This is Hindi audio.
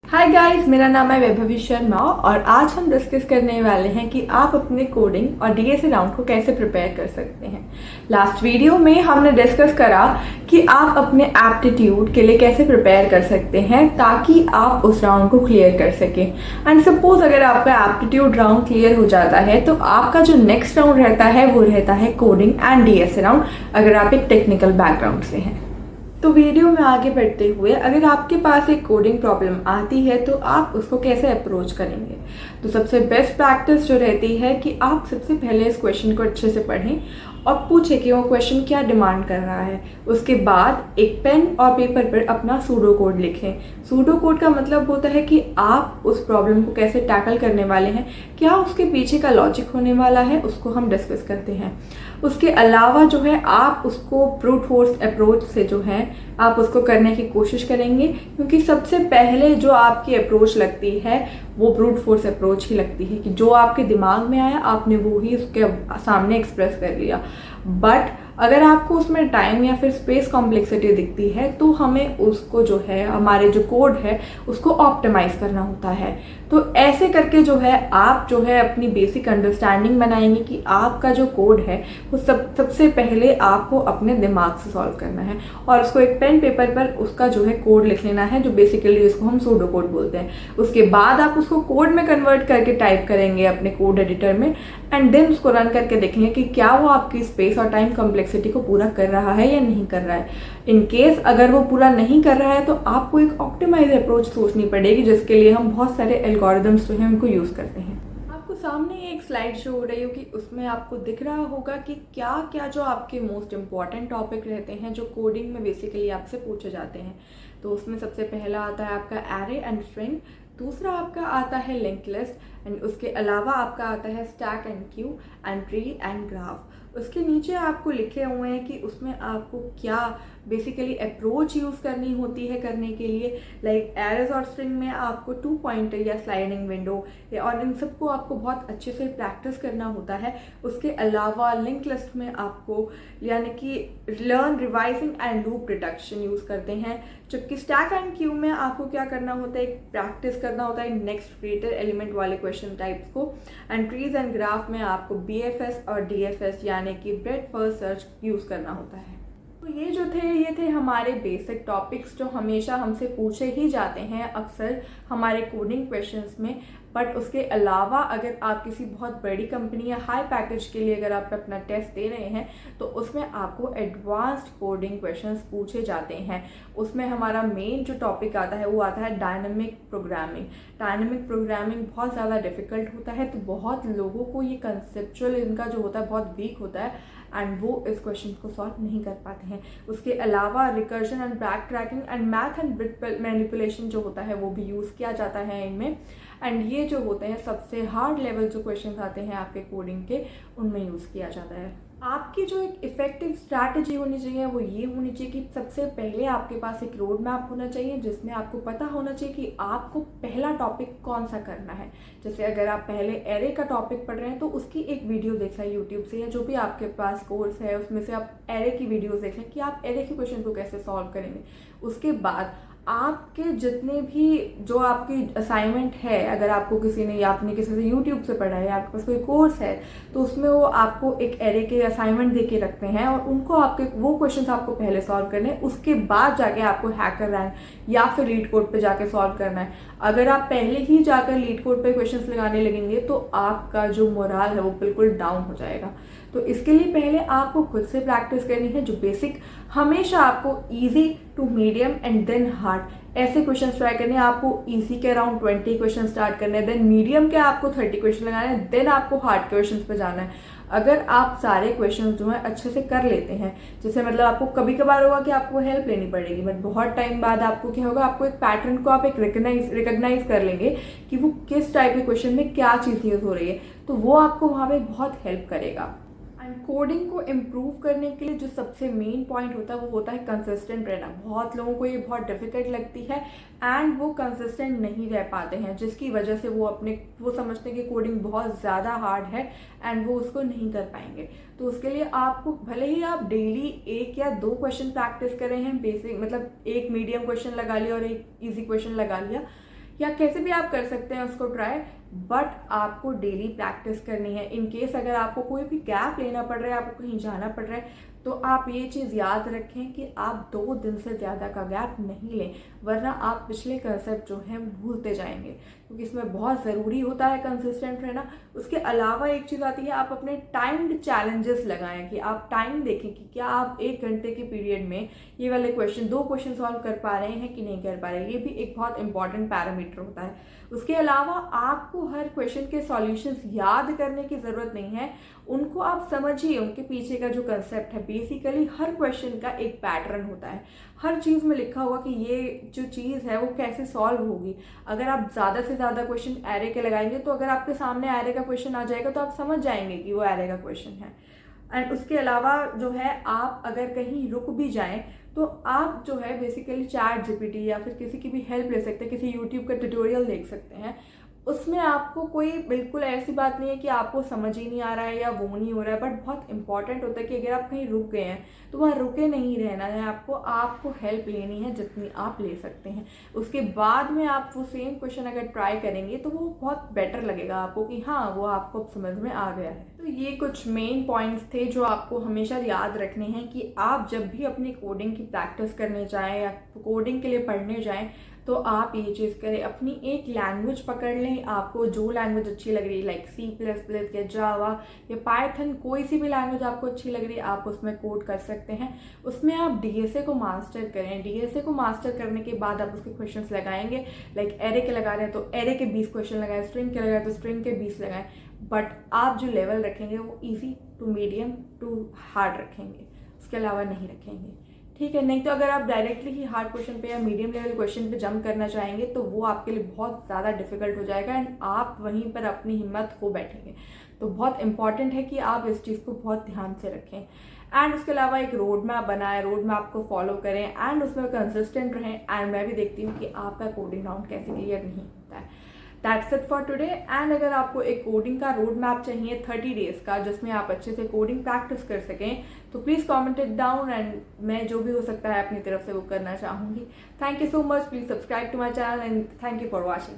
हाय गाइस, मेरा नाम है वैभवी शर्मा और आज हम डिस्कस करने वाले हैं कि आप अपने कोडिंग और डीएसए राउंड को कैसे प्रिपेयर कर सकते हैं। लास्ट वीडियो में हमने डिस्कस करा कि आप अपने एप्टीट्यूड के लिए कैसे प्रिपेयर कर सकते हैं ताकि आप उस राउंड को क्लियर कर सकें। एंड सपोज अगर आपका एप्टीट्यूड राउंड क्लियर हो जाता है तो आपका जो नेक्स्ट राउंड रहता है वो रहता है कोडिंग एंड डीएसए राउंड, अगर आप एक टेक्निकल बैकग्राउंड से हैं। तो वीडियो में आगे बढ़ते हुए अगर आपके पास एक कोडिंग प्रॉब्लम आती है तो आप उसको कैसे अप्रोच करेंगे। तो सबसे बेस्ट प्रैक्टिस जो रहती है कि आप सबसे पहले इस क्वेश्चन को अच्छे से पढ़ें और पूछें कि वो क्वेश्चन क्या डिमांड कर रहा है। उसके बाद एक पेन और पेपर पर अपना सूडो कोड लिखें। सूडो कोड का मतलब होता है कि आप उस प्रॉब्लम को कैसे टैकल करने वाले हैं, क्या उसके पीछे का लॉजिक होने वाला है, उसको हम डिस्कस करते हैं। उसके अलावा जो है आप उसको ब्रूट फोर्स अप्रोच से जो है आप उसको करने की कोशिश करेंगे, क्योंकि सबसे पहले जो आपकी अप्रोच लगती है वो ब्रूट फोर्स अप्रोच ही लगती है कि जो आपके दिमाग में आया आपने वो ही उसके सामने एक्सप्रेस कर लिया। बट अगर आपको उसमें टाइम या फिर स्पेस कॉम्प्लेक्सिटी दिखती है तो हमें उसको जो है हमारे जो कोड है उसको ऑप्टिमाइज करना होता है। तो ऐसे करके जो है आप जो है अपनी बेसिक अंडरस्टैंडिंग बनाएंगे कि आपका जो कोड है वो सबसे पहले आपको अपने दिमाग से सॉल्व करना है और उसको एक पेन पेपर पर उसका जो है कोड लिख लेना है, जो बेसिकली उसको हम सूडो कोड बोलते हैं। उसके बाद आप उसको कोड में कन्वर्ट करके टाइप करेंगे अपने कोड एडिटर में एंड देन उसको रन करके देखेंगे कि क्या वो आपकी स्पेस और टाइम कॉम्प्लेक्सिटी को पूरा कर रहा है या नहीं कर रहा है। इन केस अगर वो पूरा नहीं कर रहा है तो आपको एक ऑप्टिमाइज अप्रोच सोचनी पड़ेगी, जिसके लिए हम बहुत सारे एल्गोरिदम्स जो हैं उनको यूज़ करते हैं। आपको सामने एक स्लाइड शो हो रही होगी, उसमें आपको दिख रहा होगा कि क्या क्या जो आपके मोस्ट इंपॉर्टेंट टॉपिक रहते हैं जो कोडिंग में बेसिकली आपसे पूछे जाते हैं। तो उसमें सबसे पहला आता है आपका एरे एंड स्ट्रिंग, दूसरा आपका आता है लिंक लिस्ट एंड उसके अलावा आपका आता है stack and Q and tree and graph. उसके नीचे आपको लिखे हुए हैं कि उसमें आपको क्या बेसिकली अप्रोच यूज़ करनी होती है करने के लिए। लाइक एरेज और स्ट्रिंग में आपको 2 पॉइंटर या स्लाइडिंग विंडो और इन सबको आपको बहुत अच्छे से प्रैक्टिस करना होता है। उसके अलावा लिंक लिस्ट में आपको यानी कि learn revising and loop reduction use करते हैं, जबकि स्टैक एंड क्यू में आपको क्या करना होता है, एक प्रैक्टिस करना होता है नेक्स्ट ग्रेटर एलिमेंट वाले क्वेश्चन टाइप्स को। एंड ट्रीज एंड ग्राफ में आपको BFS और DFS यानी कि ब्रेथ फर्स्ट सर्च यूज़ करना होता है। तो ये थे हमारे बेसिक टॉपिक्स जो हमेशा हमसे पूछे ही जाते हैं अक्सर हमारे कोडिंग क्वेश्चंस में। बट उसके अलावा अगर आप किसी बहुत बड़ी कंपनी या हाई पैकेज के लिए अगर आप अपना टेस्ट दे रहे हैं तो उसमें आपको एडवांस्ड कोडिंग क्वेश्चंस पूछे जाते हैं। उसमें हमारा मेन जो टॉपिक आता है वो आता है डायनामिक प्रोग्रामिंग। डायनामिक प्रोग्रामिंग बहुत ज़्यादा डिफिकल्ट होता है, तो बहुत लोगों को ये कंसेप्चुअल इनका जो होता है बहुत वीक होता है एंड वो इस क्वेश्चन को सॉल्व नहीं कर पाते हैं। उसके अलावा recursion and back tracking and math and bit manipulation जो होता है वो भी यूज़ किया जाता है इनमें। एंड ये जो होते हैं सबसे हार्ड लेवल जो क्वेश्चंस आते हैं आपके कोडिंग के, उनमें यूज़ किया जाता है। आपकी जो एक इफेक्टिव स्ट्रैटेजी होनी चाहिए वो ये होनी चाहिए कि सबसे पहले आपके पास एक रोड मैप होना चाहिए जिसमें आपको पता होना चाहिए कि आपको पहला टॉपिक कौन सा करना है। जैसे अगर आप पहले एरे का टॉपिक पढ़ रहे हैं तो उसकी एक वीडियो देख लें यूट्यूब से, या जो भी आपके पास कोर्स है उसमें से आप एरे की वीडियोस देख लें कि आप एरे के क्वेश्चन को कैसे सॉल्व करेंगे। उसके बाद आपके जितने भी जो आपकी असाइनमेंट है, अगर आपको किसी ने या आपने किसी से यूट्यूब से पढ़ा है या आपके पास कोई कोर्स है तो उसमें वो आपको एक एरे के असाइनमेंट दे के रखते हैं और उनको आपके वो क्वेश्चंस आपको पहले सॉल्व करने हैं। उसके बाद जाके आपको हैकर रैंक या फिर लीड कोड पे जाके सॉल्व करना है। अगर आप पहले ही जाकर लीड कोड पे क्वेश्चंस लगाने लगेंगे तो आपका जो मोराल है वो बिल्कुल डाउन हो जाएगा। तो इसके लिए पहले आपको खुद से प्रैक्टिस करनी है। जो बेसिक हमेशा आपको easy to medium and then hard ऐसे क्वेश्चन ट्राई करने हैं। आपको इजी के अराउंड 20 क्वेश्चन स्टार्ट करने हैं, देन मीडियम के आपको 30 क्वेश्चन लगाने हैं, देन आपको हार्ड क्वेश्चन पे जाना है। अगर आप सारे क्वेश्चन जो है अच्छे से कर लेते हैं, जैसे मतलब आपको कभी कभार होगा कि आपको हेल्प लेनी पड़ेगी, बट बहुत टाइम बाद आपको क्या होगा, आपको एक पैटर्न को आप एक रिकग्नाइज कर लेंगे कि वो किस टाइप के क्वेश्चन में क्या चीज़ यूज हो रही है, तो वो आपको वहाँ पे बहुत हेल्प करेगा। एंड कोडिंग को इम्प्रूव करने के लिए जो सबसे मेन पॉइंट होता है वो होता है कंसिस्टेंट रहना। बहुत लोगों को ये बहुत डिफिकल्ट लगती है एंड वो कंसिस्टेंट नहीं रह पाते हैं, जिसकी वजह से वो समझते हैं कि कोडिंग बहुत ज़्यादा हार्ड है एंड वो उसको नहीं कर पाएंगे। तो उसके लिए आपको भले ही आप डेली 1 या 2 क्वेश्चन प्रैक्टिस कर रहे हैं, बेसिक मतलब एक मीडियम क्वेश्चन लगा लिया और एक ईजी क्वेश्चन लगा लिया, या कैसे भी आप कर सकते हैं उसको ट्राई, बट आपको डेली प्रैक्टिस करनी है। इन केस अगर आपको कोई भी गैप लेना पड़ रहा है, आपको कहीं जाना पड़ रहा है, तो आप ये चीज़ याद रखें कि आप 2 दिन से ज़्यादा का गैप नहीं लें, वरना आप पिछले कंसेप्ट जो हैं भूलते जाएंगे, क्योंकि इसमें बहुत ज़रूरी होता है कंसिस्टेंट रहना। उसके अलावा एक चीज़ आती है, आप अपने टाइम्ड चैलेंजेस लगाएं कि आप टाइम देखें कि क्या आप 1 घंटे के पीरियड में ये वाले क्वेश्चन 2 क्वेश्चन सॉल्व कर पा रहे हैं कि नहीं कर पा रहे हैं। ये भी एक बहुत इंपॉर्टेंट पैरामीटर होता है। उसके अलावा आपको हर क्वेश्चन के सॉल्यूशंस याद करने की ज़रूरत नहीं है, उनको आप समझिए, उनके पीछे का जो कंसेप्ट है। बेसिकली हर क्वेश्चन का एक पैटर्न होता है, हर चीज़ में लिखा हुआ कि ये जो चीज़ है वो कैसे सॉल्व होगी। अगर आप ज़्यादा से ज़्यादा क्वेश्चन एरे के लगाएंगे, तो अगर आपके सामने एरे का क्वेश्चन आ जाएगा तो आप समझ जाएंगे कि वो एरे का क्वेश्चन है। एंड उसके अलावा जो है, आप अगर कहीं रुक भी जाएं तो आप जो है बेसिकली चैट जीपीटी या फिर किसी की भी हेल्प ले सकते हैं, किसी यूट्यूब का ट्यूटोरियल देख सकते हैं। उसमें आपको कोई बिल्कुल ऐसी बात नहीं है कि आपको समझ ही नहीं आ रहा है या वो नहीं हो रहा है, बट बहुत इंपॉर्टेंट होता है कि अगर आप कहीं रुक गए हैं तो वहाँ रुके नहीं रहना है, आपको हेल्प लेनी है जितनी आप ले सकते हैं। उसके बाद में आप वो सेम क्वेश्चन अगर ट्राई करेंगे तो वो बहुत बेटर लगेगा आपको कि हाँ, वो आपको समझ में आ गया है। तो ये कुछ मेन पॉइंट्स थे जो आपको हमेशा याद रखने हैं कि आप जब भी अपनी कोडिंग की प्रैक्टिस करने जाएं या कोडिंग के लिए पढ़ने जाएं, तो आप ये चीज़ करें, अपनी एक लैंग्वेज पकड़ लें। आपको जो लैंग्वेज अच्छी लग रही है, लाइक C++ या जावा या पाइथन, कोई सी भी लैंग्वेज आपको अच्छी लग रही है, आप उसमें कोड कर सकते हैं। उसमें आप डीएसए को मास्टर करें। डीएसए को मास्टर करने के बाद आप उसके क्वेश्चंस लगाएंगे। लाइक एरे के लगा रहे हैं तो एरे के 20 क्वेश्चन लगाएं, स्ट्रिंग के लगाए तो स्ट्रिंग के 20 लगाएं, बट आप जो लेवल रखेंगे वो easy to medium to hard रखेंगे, उसके अलावा नहीं रखेंगे, ठीक है। नहीं तो अगर आप डायरेक्टली ही हार्ड क्वेश्चन पे या मीडियम लेवल क्वेश्चन पे जंप करना चाहेंगे तो वो आपके लिए बहुत ज़्यादा डिफिकल्ट हो जाएगा एंड आप वहीं पर अपनी हिम्मत खो बैठेंगे। तो बहुत इंपॉर्टेंट है कि आप इस चीज़ को बहुत ध्यान से रखें। एंड उसके अलावा एक रोड मैप बनाएं, रोड मैप को फॉलो करें एंड उसमें कंसिस्टेंट रहें। एंड मैं भी देखती हूँ कि आपका कोडिंग राउंड कैसे क्लियर नहीं होता है। That's it for today. And अगर आपको एक कोडिंग का रोड मैप चाहिए 30 डेज का, जिसमें आप अच्छे से कोडिंग प्रैक्टिस कर सकें, तो please comment it down and मैं जो भी हो सकता है अपनी तरफ से वो करना चाहूँगी। Thank you so much. Please subscribe to my channel and thank you for watching.